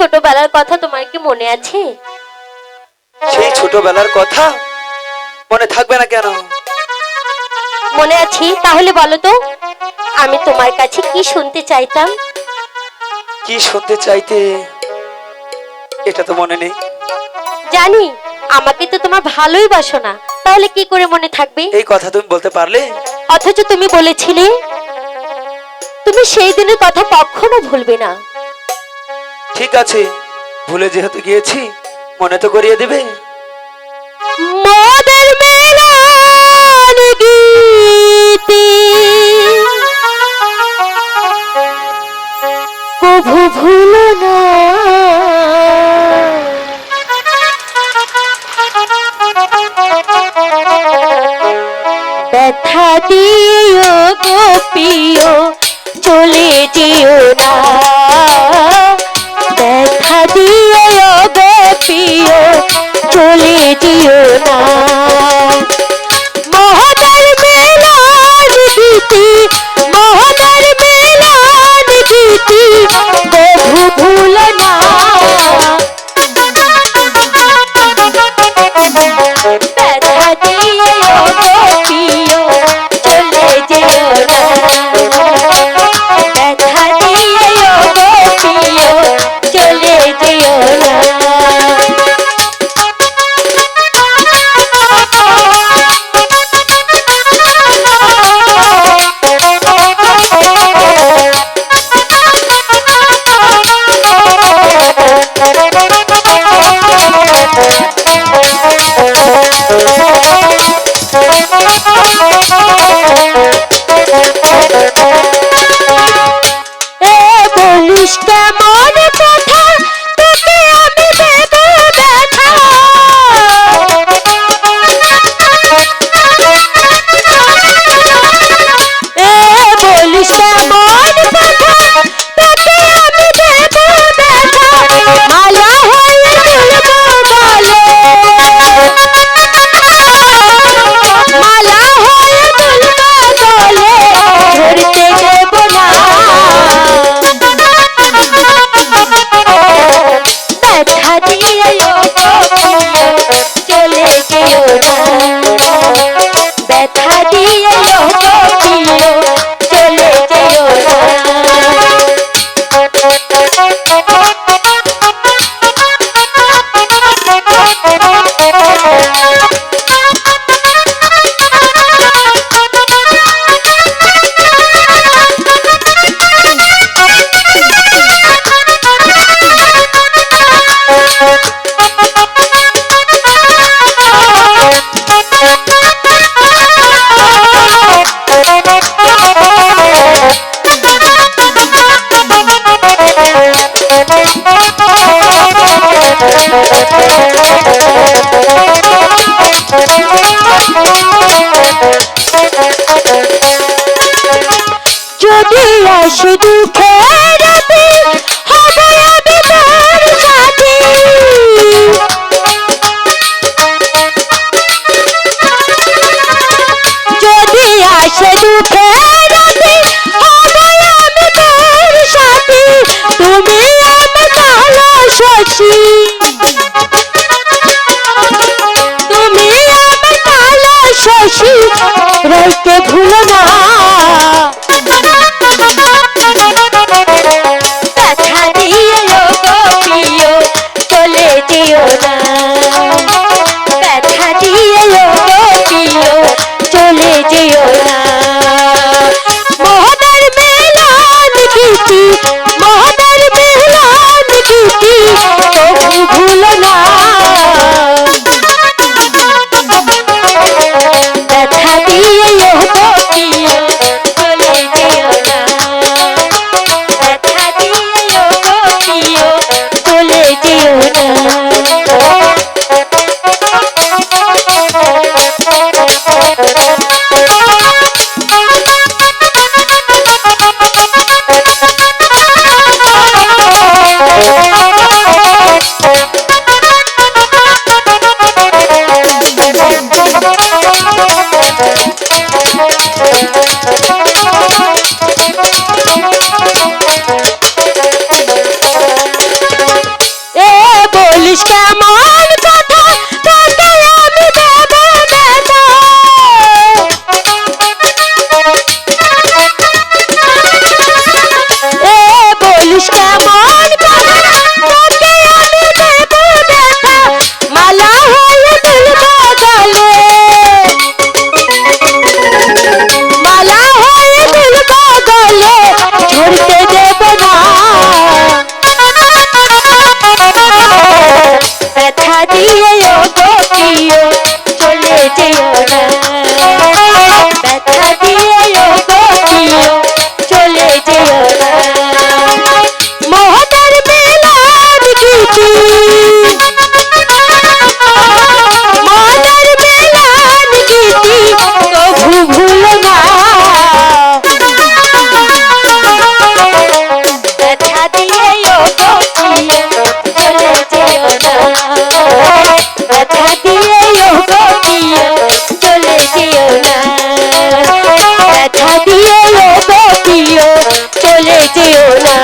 ছোটবেলার কথা তোমার কি মনে আছে? সেই ছোটবেলার কথা মনে থাকবে না কেন? মনে আছে, তাহলে বলো তো আমি তোমার কাছে কি শুনতে চাইতাম? কি শুনতে চাইতে এটা তো মনে নেই। জানি আমাকে তো তোমার ভালোই বাসো না, তাহলে কি করে মনে থাকবে? এই কথা তুমি বলতে পারলে? অথচ তুমি বলেছিলে তুমি সেই দিনের কথা কখনো ভুলবে না। ঠিক আছে, ভুলে যেহেতু গিয়েছি মনে তো করিয়ে দিবে। মোদের মেলার গীতি কভু ভুলো না, ব্যথা দিও গো প্রিয় চলে যেও না, ব্যথা দিও গো প্রিয় চলে যেও না। মহাদার মেলার গীতি, মহাদার মেলার গীতি কভু ভুলো না, ব্যথা দিও গো প্রিয় চলে যেও না, ব্যথা দিও গো প্রিয় চলে যেও না। বলিস কেমন কথা তোকে আমি দেব ব্যথা, বলিস কেমন কথা তোকে আমি দেব ব্যথা, মালা হয়ে তুলব গলে, মালা হয়ে তুলব গলে, ধরতে দেব না, ব্যথা দিও গো প্রিয় চলে যেও না, ব্যথা দিও গো প্রিয় চলে যেও না। যদি আসে দুঃখের রাতে হব আমি তোর সাথে, যদি আসে দুঃখের রাতে হব আমি তোর সাথে, তুমি আমার কালো শশী, তুমি আমার কালো শশী রইতে ভুলো না, ব্যথা দিও গো প্রিয় চলে যেও না, ব্যথা দিও গো প্রিয় চলে যেও না। মহাদার মেলার গীতি, মহাদার মেলার গীতি কভু ভুলো না, ব্যথা দিও গো প্রিয় বলিস কেমন কথা, তোকে আমি দেব ব্যথা। এ বলিস কেমন কথা, তোকে আমি দেব ব্যথা। মালা হয়ে দুলব গলে, মালা হয়ে দুলব গলে, ঝরতে দেব না। ব্যথা দিয়ে ও গো প্রিয় চলে যেও না, ব্যথা দিয়ে ও গো প্রিয় চলে যেও না। মোহনের মিলন গীতি, মোহনের মিলন গীতি কভু ভুলো না। ব্যথা দিয়ে ও গো প্রিয় চলে যেও না, ব্যথা দিয়ে ও গো প্রিয় চলে যেও না, ব্যথা দিয়ে ও গো প্রিয় চলে যেও না।